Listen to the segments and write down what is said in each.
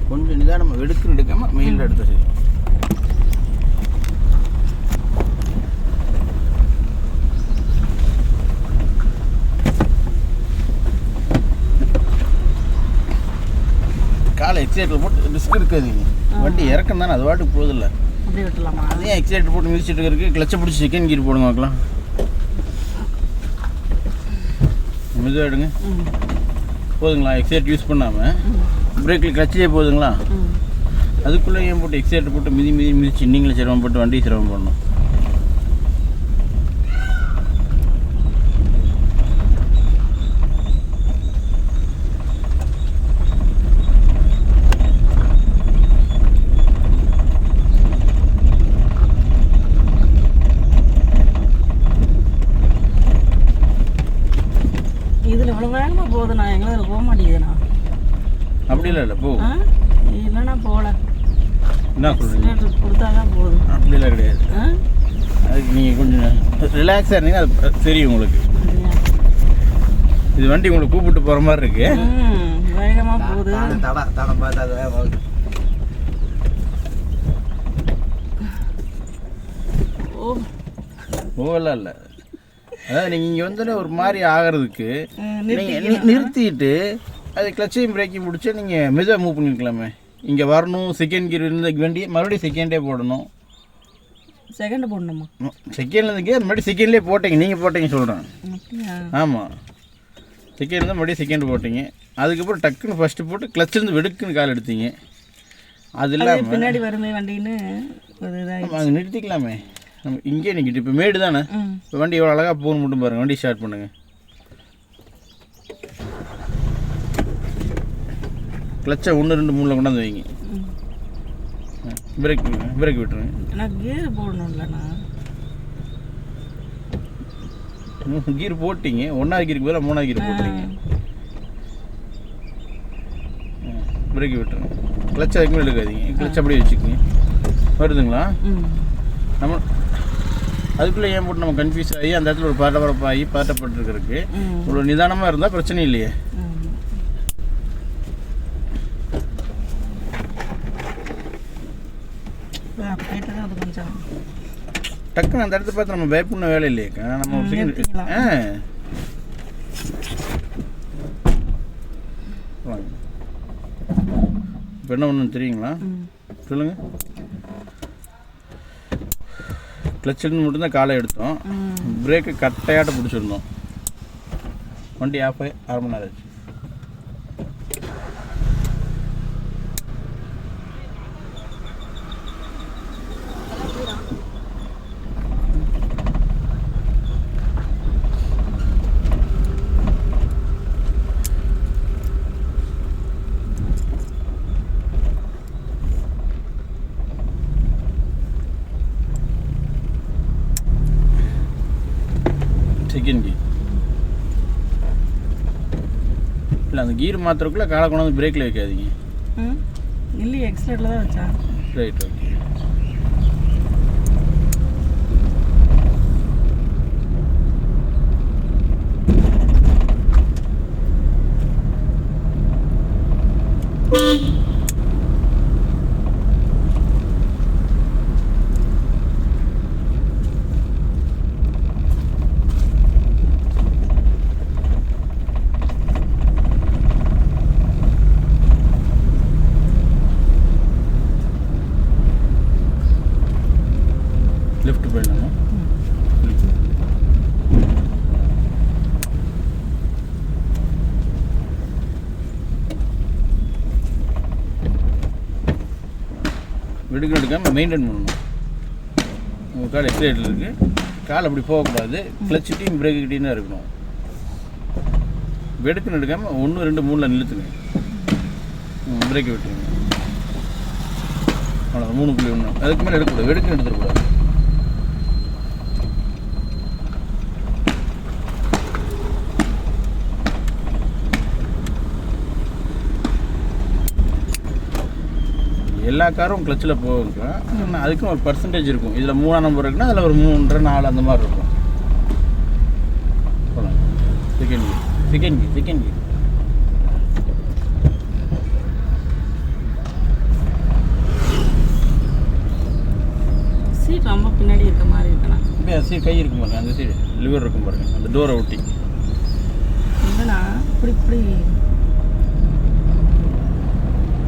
கொஞ்சம் நிதானமாக வெடுக்குன்னு எடுக்காமல் மெயிலில் எடுத்து சரி. காலை எக்ஸைட்டில் போட்டு ரிஸ்க் எடுக்காதீங்க. வண்டி இறக்கம் தானே, அது வாட்டுக்கு போதில்லை. அப்படியே விட்டுலாமா? அதே எக்ஸைட்டர் போட்டு மிதிச்சுட்டு இருக்கு. கிளச்சை பிடிச்சி செகண்ட் கீர் போடுங்க பார்க்கலாம். மெதுவாக எடுங்க. போதுங்களா? எக்ஸைட் யூஸ் பண்ணாமல் பிரேக்கில் கிளச்சிலே போதுங்களா? அதுக்குள்ளே ஏன் போட்டு எக்ஸைட்டர் போட்டு மிதிச்சு நீங்களே சிரமம் போட்டு வண்டி சிரமம் பண்ணணும். இதில் இவ்வளோ வேகமாக போகுதுண்ணா, எங்களால் போக மாட்டேங்குதுண்ணா. அப்படி இல்லை போ இல்லைண்ணா போகல. என்ன சொல்கிறீங்க? கொடுத்தா தான் போகுது. அப்படிலாம் கிடையாது. அதுக்கு நீங்கள் கொஞ்சம் ரிலாக்ஸாக இருந்தீங்க, அது தெரியும் உங்களுக்கு. இது வண்டி உங்களுக்கு கூப்பிட்டு போகிற மாதிரி இருக்கு. வேகமாக போகுது. தடம் பார்த்து அது வேகமாக ஓவெல்லாம் இல்லை. அதாவது நீங்கள் இங்கே வந்து ஒரு மாதிரி ஆகிறதுக்கு நீங்கள் நிறுத்திட்டு அது கிளச்சையும் பிரேக்கையும் பிடிச்சா நீங்கள் மெதுவாக மூவ் பண்ணியிருக்கலாமே. இங்கே வரணும், செகண்ட் கீர் இருந்த வண்டியை மறுபடியும் செகண்டே போடணும். செகண்ட் போடணுமா? செகண்டில் இருந்துக்கே மறுபடியும் செகண்ட்லேயே போட்டீங்க. நீங்கள் போட்டீங்க சொல்கிறேன். ஆமாம், செகண்ட் இருந்தால் மறுபடியும் செகண்ட் போட்டிங்க. அதுக்கப்புறம் டக்குன்னு ஃபஸ்ட்டு போட்டு கிளச்சிலேருந்து வெடுக்குன்னு கால் எடுத்தீங்க. அது இல்லாமல் பின்னாடி வருமே வண்டின்னு அங்கே நிறுத்திக்கலாமே. நம்ம இங்கே நிற்கிட்டு இப்போ மேடு தானே. இப்போ வண்டி எவ்வளோ அழகாக போகணும் மட்டும் பாருங்கள். வண்டி ஸ்டார்ட் பண்ணுங்கள். கிளச்சை 1 2 3 கொண்டாந்து வைங்க. பிரேக் விட்டுருங்க. ஆனால் கீர் போடணும்லண்ணா. கீர் போட்டிங்க. 1வது கீருக்கு பதிலாக 3வது கீர் போட்டுருங்க. பிரேக் விட்டுருங்க. கிளச்சை அதுக்குமே எடுக்காதீங்க. கிளச்சை அப்படியே வச்சுக்கோங்க. வருதுங்களா? நம்ம அதுக்குள்ளே ஏன் போட்டு நம்ம கன்ஃபியூஸ் ஆகி அந்த இடத்துல ஒரு பரபரப்பாகி பதட்டப்பட்டுருக்கிறதுக்கு ஒரு நிதானமாக இருந்தால் பிரச்சனை இல்லையே. டக்குன்னு அந்த இடத்த பார்த்து நம்ம பயப்படணும் வேலை இல்லையேக்கா. நம்ம ஒரு செகண்ட் இப்போ என்ன ஒன்று தெரியுங்களா? சொல்லுங்கள். கிளச்சிலிருந்து மட்டும்தான் காலை எடுத்தோம். பிரேக்கை கட்டையாட்ட பிடிச்சிருந்தோம். வண்டி ஆஃப் ஆகி 1/2 மணி நேரம் ஆச்சு. செகண்ட் கீர் இல்லை, அந்த கீர் மாத்திரக்குள்ளே காலை கொண்டாந்து பிரேக்கில் வைக்காதீங்க. இல்லையே, எக்ஸலேட்டரில் தான் வச்சா. Right, okay. லெஃப்ட் போயிடலாமா? வெடுக்க எடுக்காமல் மெயின்டைன் பண்ணணும். உங்கள் கால் எக்ஸைட்டில் இருக்குது. கால் அப்படி போகக்கூடாது. கிளச்சிட்டையும் பிரேக்கிட்டையும் தான் இருக்கணும். வெடுக்குன்னு எடுக்காமல் 1 2 3 நிறுத்துங்க. பிரேக்கை விட்டுருங்க. அவ்வளோ 3.1. அதுக்கு மேலே எடுக்கக்கூடாது. வெடுக்குன்னு எடுத்துடக்கூடாது. எல்லா காரும் கிளச்சில் போகும். ஆனால் அதுக்கும் ஒரு பர்சன்டேஜ் இருக்கும். இதில் 3ஆம் நம்பர் இருக்குன்னா அதில் ஒரு 3 4 அந்த மாதிரி இருக்கும். செகண்ட் கீர். சைடு கை இருக்கும் பாருங்க, அந்த சைடு லிவர் இருக்கும் பாருங்க, அந்த டோரை ஒட்டி. இல்லைண்ணா இப்படி இப்படி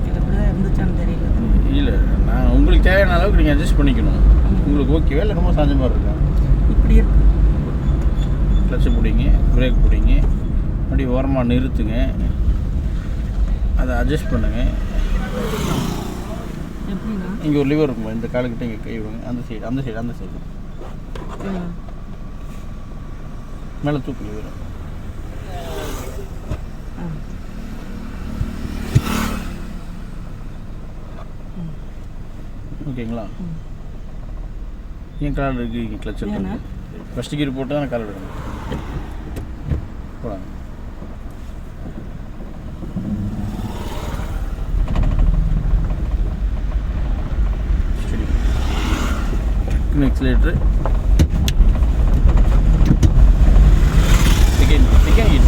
இது இப்படி தான் இருந்துச்சான்னு தெரியல. இல்லை, நான் உங்களுக்கு தேவையான அளவுக்கு நீங்கள் அட்ஜஸ்ட் பண்ணிக்கணும். உங்களுக்கு ஓகேவா இல்லை ரொம்ப சாஞ்ச மாதிரி இருக்கும்? இப்படி இருக்கு. கிளட்சை பிடிங்க, பிரேக் பிடிங்க, அப்படி ஓரமாக நிறுத்துங்க, அதை அட்ஜஸ்ட் பண்ணுங்கள். எப்படின்னா இங்கே ஒரு லிவர் இருக்கும், இந்த காலுக்கிட்ட இங்கே கை விடுங்க, அந்த சைடு அந்த சைடு அந்த சைடு மேலே தூக்கு லிவர். ஓகேங்களா? ஏன் கால் இருக்குது இங்கே கிளட்ச் எடுத்து ஃபஸ்ட்டு கீர் போட்டு தான் கால் எடுக்கணும். போடாங்க. சரி, எக்ஸிலேட்டரு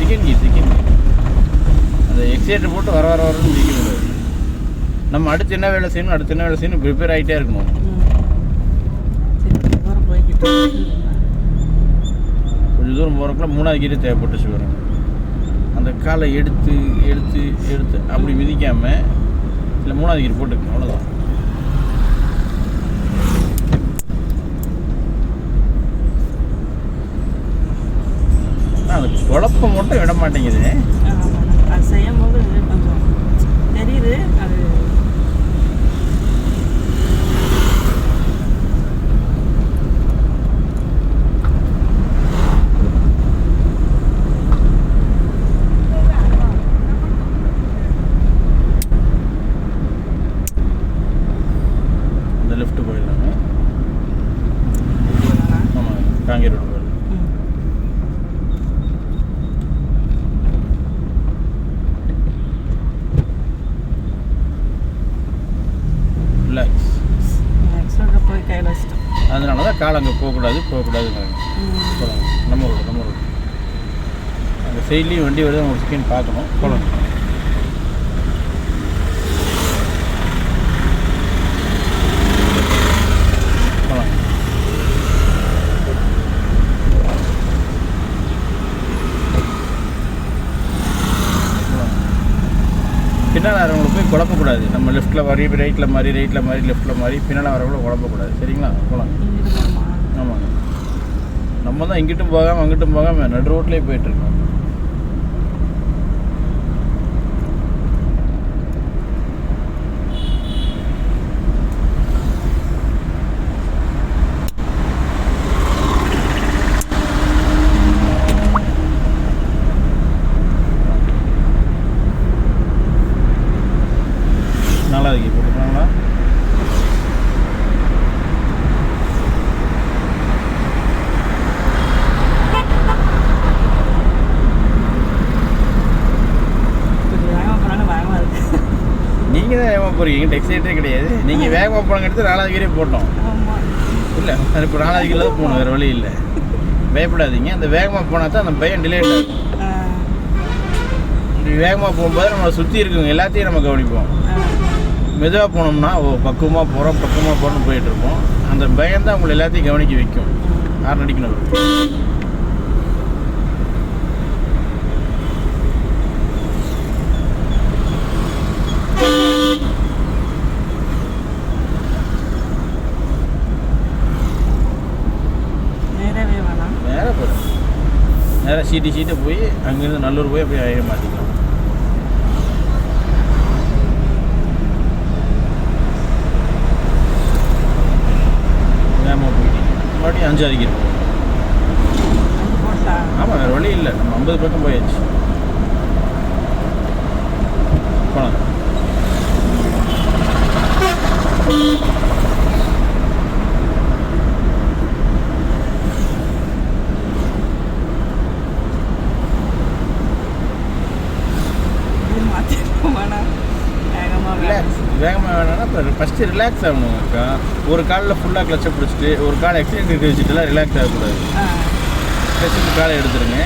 செகண்ட் கீர் அந்த எக்ஸிலேட்டர் போட்டு வர வரன்னு முடிக்கக்கூடாது. நம்ம அடுத்து என்ன வேலை செய்யணும் ப்ரிப்பேர் ஆகிட்டே இருக்கணும். கொஞ்சம் தூரம் போகிறக்குள்ள 3வது கீரை தேவைப்பட்டுச்சு வருங்க. அந்த காலை எடுத்து எடுத்து எடுத்து அப்படி மிதிக்காமல் இல்லை 3வது கீரை போட்டுக்கணும், அவ்வளோதான். அது குழப்பம் மட்டும் விட மாட்டேங்குது. அது செய்யும் போது கொஞ்சம் தெரியுது. அது இந்த லெஃப்ட் போயிடலாங்க. ஆமாம், காங்கேரி ரோடு போயிடலாம். ரிலாக்ஸ். போய் கையில் வச்சுட்டோம். அதனால தான் கால் அங்கே போகக்கூடாதுங்கிறாங்க. போகலாம், நம்ம ரோடு அந்த சைட்லேயும் வண்டி வருது, ஒரு செகண்ட் பார்க்கணும். போகலாம். போகலாம். பின்னால் வரவங்களை போய் குழப்பக்கூடாது. நம்ம லெஃப்ட்டில் மாதிரி ரைட்டில் மாதிரி லெஃப்ட்டில் மாதிரி பின்னால் வரவங்கள குழப்பக்கூடாது. சரிங்களா? போகலாம். ஆமாங்க, நம்ம தான் இங்கிட்டும் போகாமல் அங்கிட்டும் போகாமல் நடு ரோட்லேயே போயிட்டுருக்கோம். நாலாவது போட்டுருக்காங்களா? நீங்கள் தான் வேகமாக போகிறீங்க, டெக்ஸைட்டே கிடையாது. நீங்கள் வேகமாக போனங்க எடுத்து 4வது கீரே போட்டோம். இல்லை, அது இப்போ 4வது கீரில் தான் போகணும், வேறு வழி இல்லை. பயப்படாதீங்க. அந்த வேகமாக போனால் தான் அந்த பயம் டிலேட் ஆகும். இப்படி வேகமாக போகும்போது நம்மளை சுற்றி இருக்குங்க எல்லாத்தையும் நம்ம கவனிப்போம். மெதுவாக போனோம்னா பக்குவமாக போகிறோம்னு போயிட்டுருப்போம். அந்த பயம் தான் உங்களை எல்லாத்தையும் கவனிக்க வைக்கும். ஹார்ன் அடிக்கணும். நேராக போகிறேன். நேராக சீட்டை போய் அங்கேருந்து நல்லூர் போய் அப்படியே ஆகிட மாட்டிக்கலாம். வேகமாக போயிட்டீங்க, மறுபடியும் 5வது கீர் போகணும். ஆமாம், வேறு வழி இல்லை. நம்ம 50 பக்கம் போயாச்சு. போகலாம். வேகமாக வேணாம்னா இப்போ ஃபஸ்ட்டு ரிலாக்ஸ் ஆகணும். ஒரு காலில் ஃபுல்லாக கிளச்சை பிடிச்சிட்டு ஒரு கால் எக்ஸிடென்ட் வச்சுட்டுலாம் ரிலாக்ஸ் ஆகக்கூடாது. கிளச்சுக்கு காலை எடுத்துருங்க.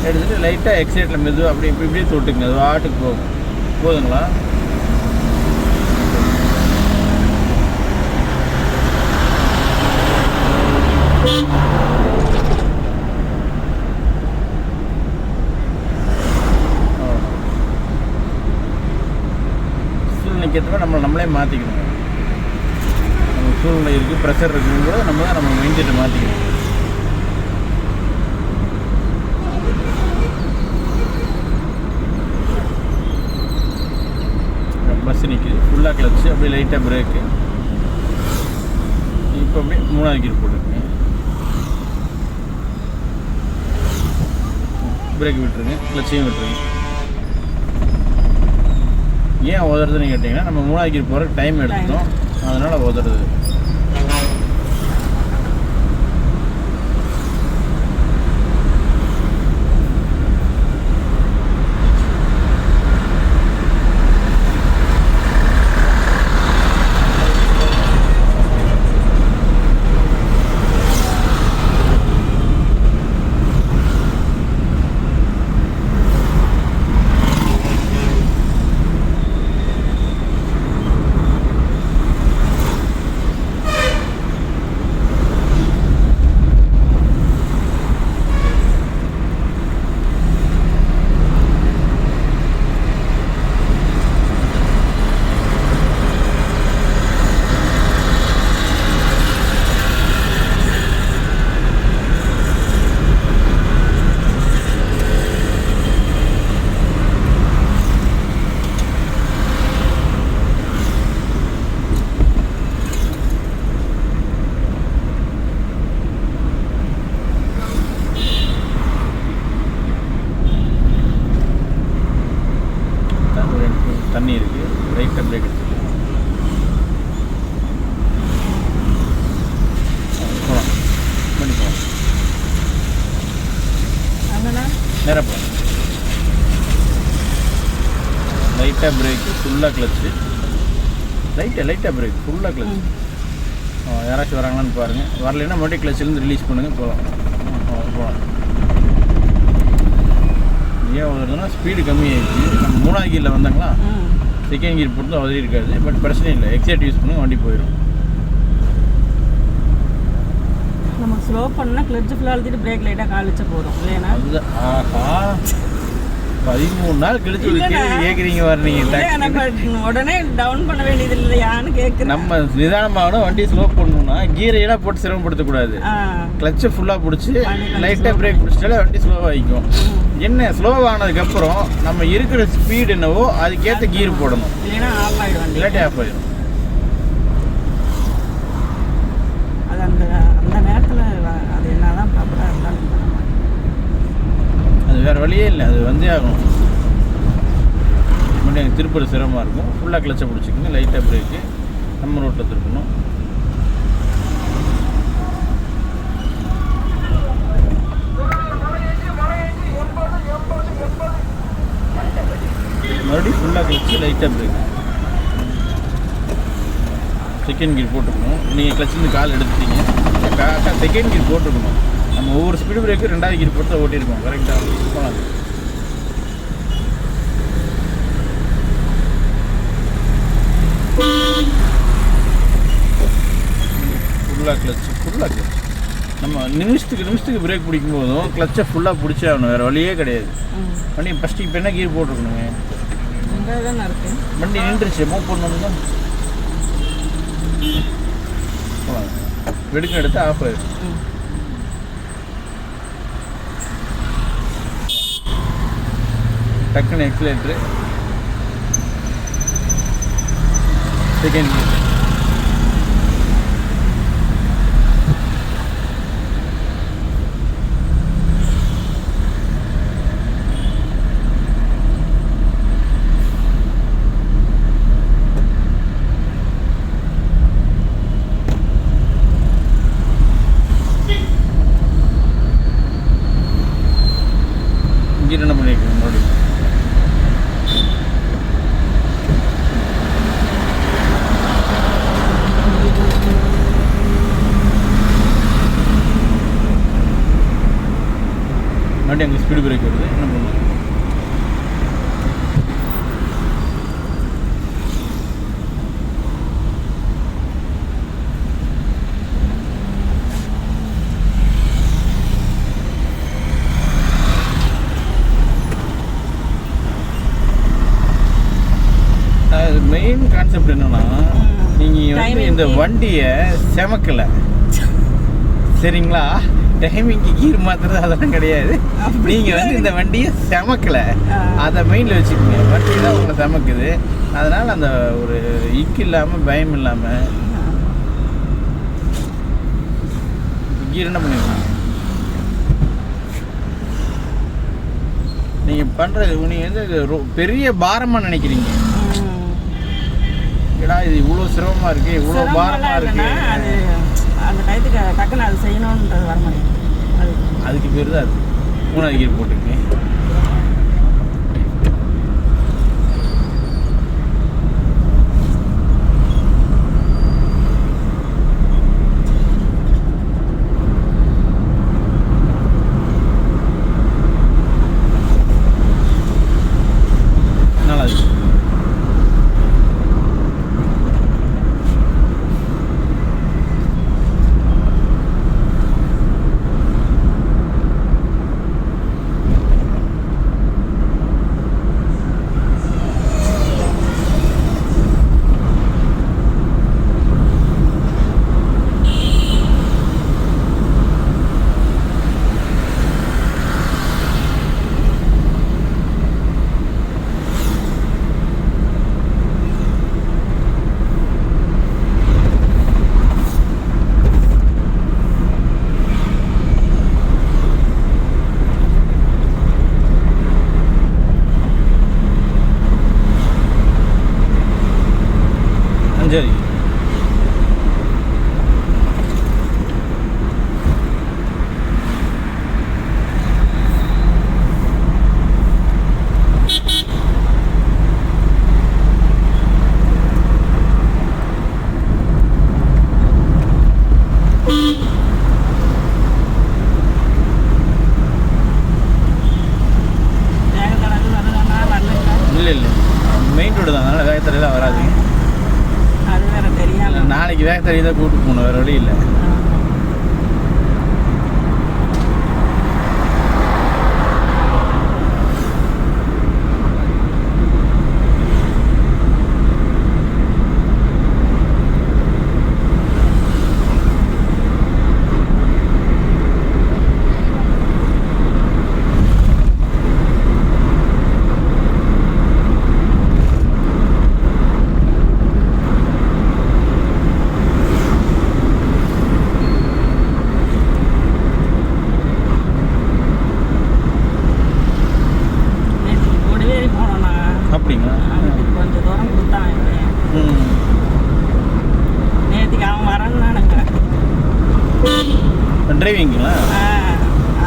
எடுத்துகிட்டு லைட்டாக எக்ஸைட்டில் மெதுவாக அப்படி இப்படியே தொட்டுங்க. அது வாட்டுக்கு போகும். போதுங்களா? சூழ்நிலைக்கு ஏற்ற மாதிரி நம்மளே மாற்றிக்கணும். நம்ம சூழ்நிலை இருக்குது, ப்ரெஷர் இருக்குன்னு கூட நம்ம மைண்ட் செட்டை மாற்றிக்கணும். பஸ் நிற்கிது, ஃபுல்லாக கிளச்சு, அப்படியே லைட்டாக பிரேக்கு. இப்போ அப்படியே 3வது கீர் போட்டுருக்குங்க. பிரேக் விட்டுருங்க, கிளச்சையும் விட்டுருங்க. ஏன் உதறதுன்னு கேட்டிங்கன்னா, நம்ம 3வது கீர் போகிறதுக்கு டைம் எடுத்துட்டோம், அதனால் உதறது. தண்ணி இருக்குது, லைட்டாக பிரேக் எடுத்துக்கலாம். போகலாம், பண்ணி போகலாம், நேராக போகலாம். லைட்டாக பிரேக்கு, ஃபுல்லாக கிளச்சு, லைட்டாக பிரேக், ஃபுல்லாக கிளச்சு. யாராச்சும் வராங்களான்னு பாருங்கள். வரலைன்னா மறுபடியும் கிளச்சிலேருந்து ரிலீஸ் பண்ணுங்கள், போகலாம். போகலாம். ஏன் வருதுன்னா ஸ்பீடு கம்மியாகிடுச்சு. நம்ம 3வது கீரில் வந்தாங்களா, செகண்ட் கீர் போட்டு உதறி இருக்காது. பட் பிரச்சனை இல்லை, எக்ஸைட் யூஸ் பண்ணுங்க, வண்டி போயிடும். நம்ம ஸ்லோ பண்ணால் கிளட்ச் ஃபுல்லாக அழுத்திட்டு பிரேக் லைட்டாக காலிச்ச போதும் இல்லையா? அதுதான். ஆஹா, 13 நாள் கழிச்சு ஒரு கேள்வி கேட்குறீங்க. வரீங்க உடனே டவுன் பண்ண வேண்டியது இல்லையான்னு கேட்குறேன். நம்ம நிதானமாகணும், வண்டி ஸ்லோ பண்ணணும்னா கீரை எல்லாம் போட்டு சிரமப்படுத்தக்கூடாது. கிளச்சை ஃபுல்லாக பிடிச்சி லைட்டாக பிரேக் பிடிச்சிட்டாலே வண்டி ஸ்லோவாகிக்கும். என்ன ஸ்லோவானதுக்கப்புறம் நம்ம இருக்கிற ஸ்பீடு என்னவோ அதுக்கேற்ற கீர் போடணும், இல்லைன்னா ஆஃப் ஆகிடும், இல்லாட்டி ஆஃப் ஆகிடும். அது அந்த அந்த நேரத்தில் அது என்ன தான் ப்ராப்பராக இருந்தாலும் அது வேறு வழியே இல்லை, அது வந்தே ஆகணும். மட்டும் எனக்கு திருப்பூர் சிரமமாக இருக்கும். ஃபுல்லாக கிளச்சை பிடிச்சிக்கோங்க, லைட்டாக பிரேக்கு, நம்ம ரோட்டில் திருப்பணும். மறுபடியும் ஃபுல்லாக கிளச்சு, லைட்டாக பிரேக். செகண்ட் கீர் போட்டுக்கணும். நீங்கள் கிளச்சிருந்து கால் எடுத்துட்டீங்க, கரெக்டாக செகண்ட் கீர் போட்டுக்கணும். நம்ம ஒவ்வொரு ஸ்பீடு பிரேக்கு 2வது கீர் போட்டு தான் ஓட்டியிருக்கோம். கரெக்டாக போகலாம். ஃபுல்லாக கிளச்சு. நம்ம நிமிஷத்துக்கு பிரேக் பிடிக்கும் போதும் கிளச்சை ஃபுல்லாக பிடிச்சே ஆகணும், வேறு வழியே கிடையாது. வண்டி ஃபஸ்ட்டு இப்போ என்ன கீர் போட்டுருக்கணுங்க? வண்டி நின்றுச்சு, மூவ் பண்ணணும்னா வெடுக்க எடுத்து ஆஃப் ஆயிடும். டக்குன்னு எக்ஸிலேட்டரு, செகண்ட் கீர். கீர் என்ன பண்ணியிருக்கோம் மறுபடியும் அங்கே ஸ்பீடு பிரேக் வருது. என்ன பண்ணுவோம்? மெயின் மெயின் கான்செப்ட் என்னன்னா, நீங்கள் வந்து இந்த வண்டியை செமக்கலை சரிங்களா. டைமிங்க்கு கீர் மாத்துறது அதெல்லாம் கிடையாது. நீங்கள் வந்து இந்த வண்டியை செமக்கலை, அதை மெயினில் வச்சுக்கோங்க. வண்டி தான் உங்களை செமக்குது. அதனால் அந்த ஒரு இக்கு இல்லாமல் பயம் இல்லாமல் கீர் என்ன பண்ணிருக்கீங்க நீங்கள் பண்ணுறது. நீங்கள் வந்து பெரிய பாரமாக நினைக்கிறீங்க. ஏடா இது இவ்வளோ சிரமமாக இருக்குது, இவ்வளோ பாரமாக இருக்குது. அது அந்த டயத்துக்கு டக்குன்னு அது செய்யணுன்றது வர மாட்டேங்குது. அதுக்கு பேர் தான் அது 3வது கீர் போட்டுருக்கேன். நல்லா இருக்கு. சரி இல்லை இல்லை மெயின் ரோடு தான், அதனால் வேகத்தடையெல்லாம் வராது. நாளைக்கு வேகத்தறி தான் கூப்பிட்டு போகணும், வேறு வழி இல்லை. அப்படிங்களா? கொஞ்சம் தூரம் கொடுத்தான். நேற்றுக்கு அவன் வரணுன்னானுங்க. டிரைவிங்களா?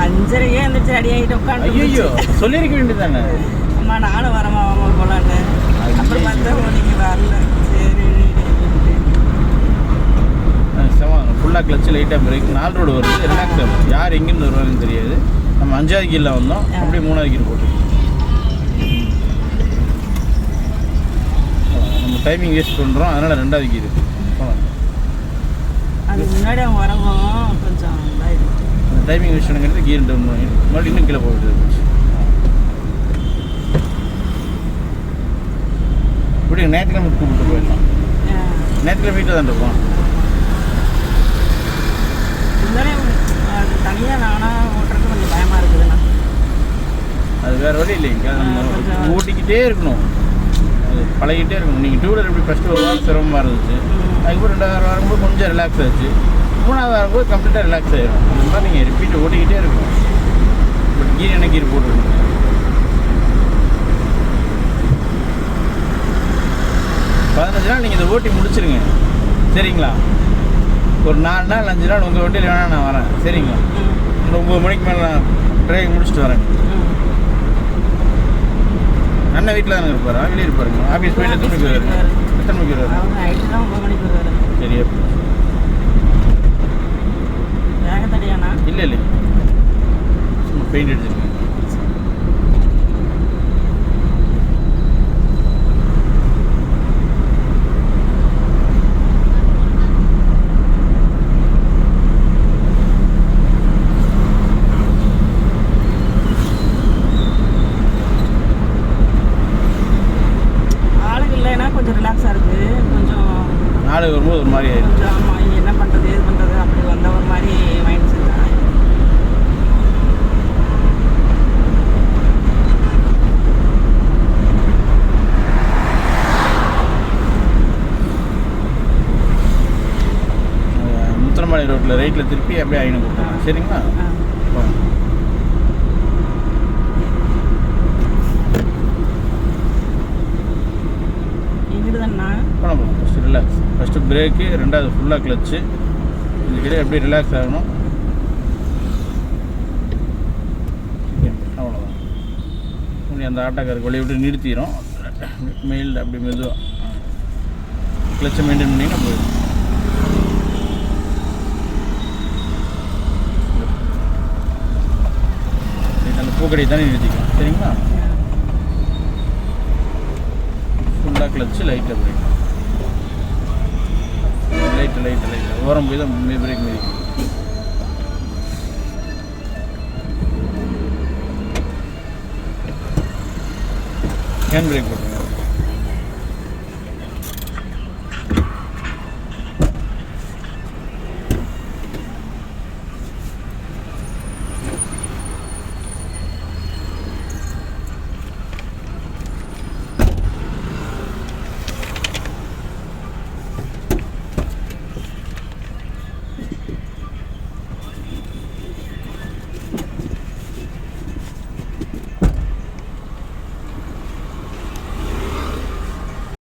5:30 எழுந்திரிச்சு ரெடி ஆகிட்டு உட்காந்து. ஐயோ சொல்லியிருக்க வேண்டியது தானே. அம்மா நானும் வரமா வாங்க போகலான்னு. அப்புறம் பார்த்தா நீங்கள் வரல. சரி ஃபுல்லாக கிளச்சு லைட்டாக பிரேக். 4 ரோடு வருது, ரிலாக்ஸ் ஆகும். யார் எங்கேருந்து வருவாங்கன்னு தெரியாது. நம்ம 5வது கீரில் வந்தோம், அப்படியே 3வது கீர் போட்டு நம்ம டைமிங் வேஸ்ட் பண்ணுறோம். அதனால் 2வது கீர் அது முன்னாடி அவன் வரவும் கொஞ்சம் அந்த டைமிங் வேஸ்ட் பண்ணுங்கிறது கீர் டவுன் பண்ணி மறுபடியும் இன்னும் கீழே போயிட்டு இருந்துச்சு. இப்படி நேற்றுக்கிழமை கூப்பிட்டு போயிடலாம். நேற்றுக்கிழமை வீட்டில் தான் இருப்போம். அது தனியாக நானாக ஓட்டுறது கொஞ்சம் பயமாக இருக்குதுண்ணா. அது வேறு வழி இல்லைங்க, நம்ம ஓட்டிக்கிட்டே இருக்கணும், அது பழகிட்டே இருக்கணும். நீங்கள் 2 வீலர் எப்படி ஃபஸ்ட்டு ஒரு வாரம் சிரமமாக இருந்துச்சு, அதுக்கப்புறம் 2வது வாரம்போது கொஞ்சம் ரிலாக்ஸ் ஆச்சு, 3வது வாரம்போது கம்ப்ளீட்டாக ரிலாக்ஸ் ஆகிடும். அந்த மாதிரி நீங்கள் ரிப்பீட் ஓட்டிக்கிட்டே இருக்கணும். பட் கீர் என்ன கீர் போட்டுருக்கணும். 15 நாள் நீங்கள் இதை ஓட்டி முடிச்சிருங்க சரிங்களா. ஒரு 4 நாள் 5 நாள் உங்கள் வண்டியில் வேணால் நான் வரேன் சரிங்களா. ஒரு 9 மணிக்கு மேலே நான் ட்ரைவிங் முடிச்சுட்டு வரேன். அண்ணன் வீட்டில் தானே இருப்பார், வெளியே இருப்பாருங்க. ஆஃபீஸ் போயிட்டு எத்தனை மணிக்கு வருவார்? எத்தனை மணிக்கு வருவார்? சரியா இல்லை இல்லை சும்மா பெயிண்ட் அடிச்சிருக்கேன். கொஞ்சம் ரிலாக்ஸாக இருக்குது. கொஞ்சம் நாளைக்கு வரும்போது ஒரு மாதிரி ஆயிடும். கொஞ்சம் ஆமாம், என்ன பண்ணுறது ஏது பண்ணுறது அப்படி வந்த ஒரு மாதிரி மைண்ட் செட் தான். முத்திரமாளி ரோட்டில் ரைட்டில் திருப்பி அப்படியே ஐநூறு கொடுத்துருவோம். சரிங்களா? போங்க. எங்கிட்டுதாண்ணா போனோம். First relax. ஃபஸ்ட்டு பிரேக்கு, ரெண்டாவது ஃபுல்லாக கிளச்சு. இதுக்கிட்டே அப்படியே ரிலாக்ஸ் ஆகணும். அவ்வளோதான். அப்படி அந்த ஆட்டோக்காருக்கு வழியை விட்டு நிறுத்திடும். மெயில் அப்படி மெதுவாக கிளச்சை மெயின்டைன் பண்ணிங்கன்னா போயிடும். அந்த பூக்கடையை தானே நிறுத்திக்கலாம். சரிங்களா? ஃபுல்லாக கிளச்சு லைட்டாக பிரேக். லைட்டு ஓரம் போய் தான் பிரேக் மிதிக்கும். ஹேண்ட் பிரேக் போட்டுருங்க.